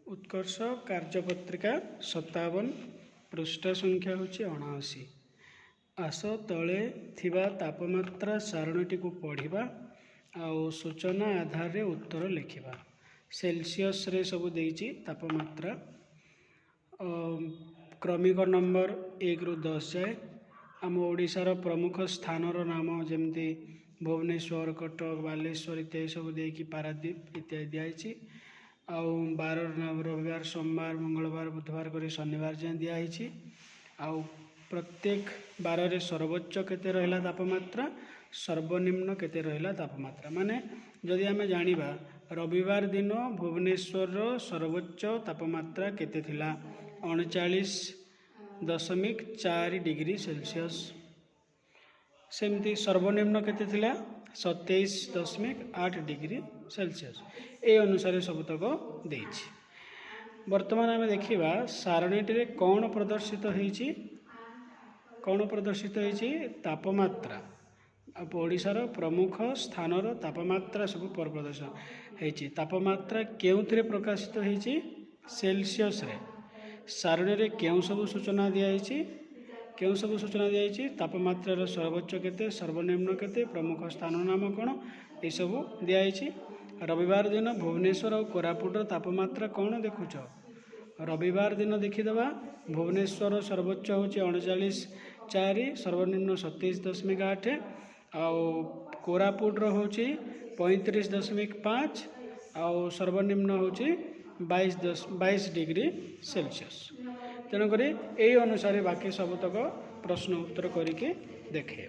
उत्कर्ष कार्यपत्रिका 57 पृष्ठ संख्या हूँ 79। आस तले थिबा तापमात्रा सारणीटी को पढ़ा आउ सूचना आधार रे उत्तर लिखा। सेल्सियस रे सब देइछि तापमात्रा क्रमिक नंबर 1 रु 10 जाए। आम ओडिशार प्रमुख स्थानर नाम जमती भुवनेश्वर, कटक, बालेश्वर इत्यादि सब देकी पारादीप इत्यादि दिखाई। आउ बार रविवार, सोमवार, मंगलवार, बुधवार कर शनिवार जाए दिखाई। आउ प्रत्येक बार रे सर्वोच्च केते रहिला तापमात्रा, सर्वनिम्न केते रहिला तापमात्रा। माने जदि आमे जानिबा रविवार दिन भुवनेश्वर सर्वोच्च तापमात्रा केते थिला 39.4 डिग्री सेल्सियस। सेमती सर्वनिम्न केते थिला 27.8 डिग्री सेल्सियस। ए अनुसार सबतक देइछि। वर्तमान आमे देखिबा सारणीटी रे कोन प्रदर्शित होईछि। कोन प्रदर्शित होईछि तापमात्रा। ओडिशार प्रमुख स्थानर तापमात्रा सब प्रदर्शन होईछि। तापमात्रा केउथिरे प्रकाशित होईछि सेल्सियस रे। सारणी रे केउ सब सूचना दियाइछि, केउ सब सूचना दियाइछि तापमात्रा रो सर्वोच्च केते, सर्वनिम्न केते, प्रमुख स्थान नाम कोन ए सब दियाइछि। रविवार दिन भुवनेश्वर और कोरापुट तापमात्रा कौन देखुच। रविवार दिन देखीदबा भुवनेश्वर सर्वोच्च हूँ 39.4, सर्वनिम्न 27.8 आउ कोरापुट हूँ 35.5 आउ सर्वनिम्न हूँ 22 डिग्री सेल्सियस। तेणुक यही अनुसार बाकी सबतक प्रश्न उत्तर करके देखे।